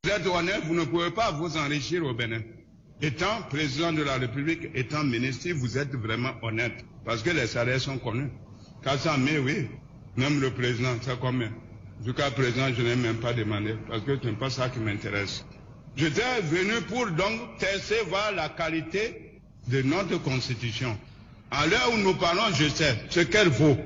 Vous êtes honnête, vous ne pouvez pas vous enrichir au Bénin. Étant président de la République, étant ministre, vous êtes vraiment honnête. Parce que les salaires sont connus. 400 000, oui. Même le président, c'est combien? Jusqu'à présent, je n'ai même pas demandé. Parce que ce n'est pas ça qui m'intéresse. J'étais venu pour donc tester, voir la qualité de notre constitution. À l'heure où nous parlons, je sais ce qu'elle vaut.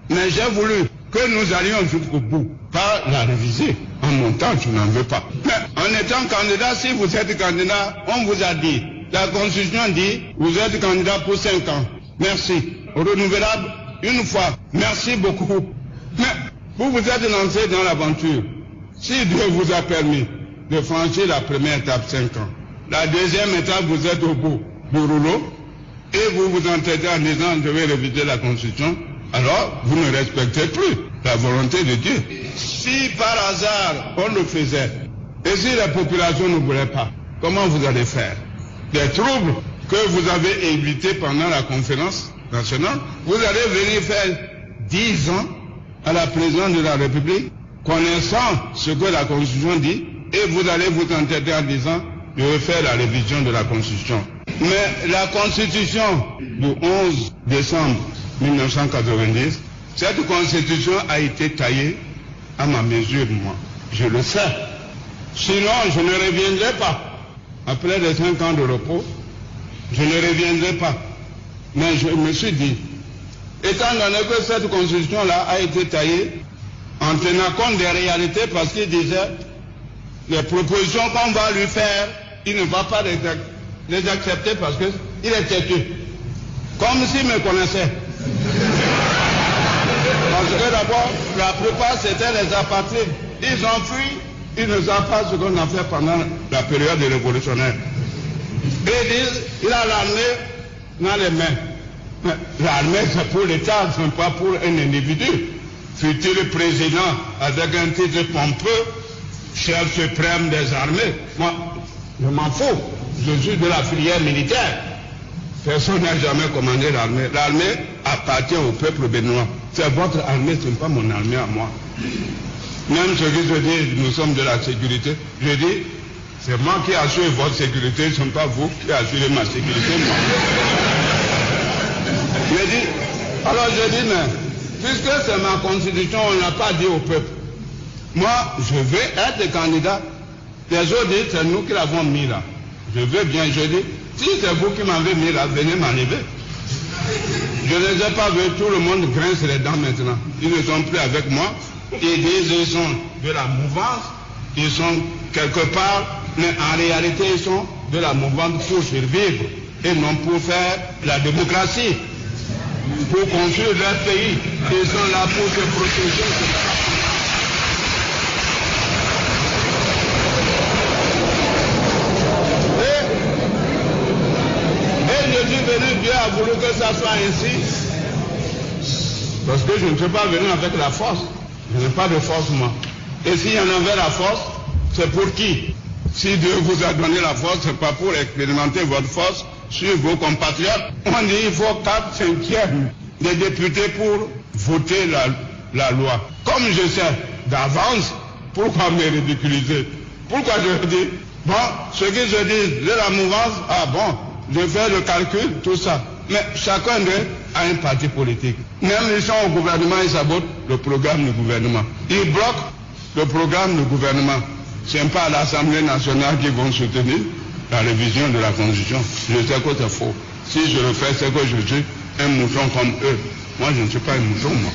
Mais j'ai voulu que nous allions jusqu'au bout. Pas la réviser. En montant, je n'en veux pas. Mais en étant candidat, si vous êtes candidat, on vous a dit, la Constitution dit, vous êtes candidat pour 5 ans. Merci. Renouvelable, une fois. Merci beaucoup. Mais vous êtes lancé dans l'aventure. Si Dieu vous a permis de franchir la première étape, 5 ans. La deuxième étape, vous êtes au bout du rouleau. Et vous vous entêtez en disant, je vais réviser la Constitution. Alors, vous ne respectez plus la volonté de Dieu. Si par hasard, on le faisait, et si la population ne voulait pas, comment vous allez faire? Des troubles que vous avez évités pendant la conférence nationale, vous allez venir faire 10 ans à la présidence de la République, connaissant ce que la Constitution dit, et vous allez vous entêter en disant, je vais faire la révision de la Constitution. Mais la Constitution du 11 décembre 1990, cette Constitution a été taillée à ma mesure, moi. Je le sais. Sinon, je ne reviendrai pas. Après les 5 ans de repos, je ne reviendrai pas. Mais je me suis dit, étant donné que cette Constitution-là a été taillée en tenant compte des réalités, parce qu'il disait, les propositions qu'on va lui faire, il ne va pas les accepter parce qu'il est têtu. Comme s'il me connaissait. Parce que d'abord, la plupart c'était les apatrides. Ils ont fui, ils ne savent pas ce qu'on a fait pendant la période révolutionnaire. Et ils disent, il a l'armée dans les mains. L'armée c'est pour l'État, ce n'est pas pour un individu. Fut-il président avec un titre pompeux, chef suprême des armées? Moi, je m'en fous. Je suis de la filière militaire. Personne n'a jamais commandé l'armée. L'armée appartient au peuple béninois. C'est votre armée, ce n'est pas mon armée à moi. Même ceux qui se disent, nous sommes de la sécurité, je dis, c'est moi qui assure votre sécurité, ce n'est pas vous qui assurez ma sécurité, moi. Je dis, mais, puisque c'est ma constitution, on n'a pas dit au peuple. Moi, je veux être candidat. Les autres disent, c'est nous qui l'avons mis là. Je veux bien, je dis, si c'est vous qui m'avez mis là, venez m'enlever. Je ne les ai pas vus, tout le monde grince les dents maintenant. Ils ne sont plus avec moi. Ils disent qu'ils sont de la mouvance, ils sont quelque part, mais en réalité ils sont de la mouvance pour survivre et non pour faire la démocratie, pour construire leur pays. Ils sont là pour se protéger. Je suis venu, Dieu a voulu que ça soit ainsi. Parce que je ne suis pas venu avec la force. Je n'ai pas de force, moi. Et s'il y en avait la force, c'est pour qui? Si Dieu vous a donné la force, ce n'est pas pour expérimenter votre force sur vos compatriotes. On dit qu'il faut 4/5 des députés pour voter la loi. Comme je sais d'avance, pourquoi me ridiculiser? Pourquoi je dis, bon, ceux qui se disent de la mouvance, ah bon, je fais le calcul, tout ça. Mais chacun d'eux a un parti politique. Même ils sont au gouvernement, ils sabotent le programme du gouvernement. Ils bloquent le programme du gouvernement. Ce n'est pas à l'Assemblée nationale qu'ils vont soutenir la révision de la Constitution. Je sais que c'est faux. Si je le fais, c'est que je suis un mouton comme eux. Moi, je ne suis pas un mouton, moi.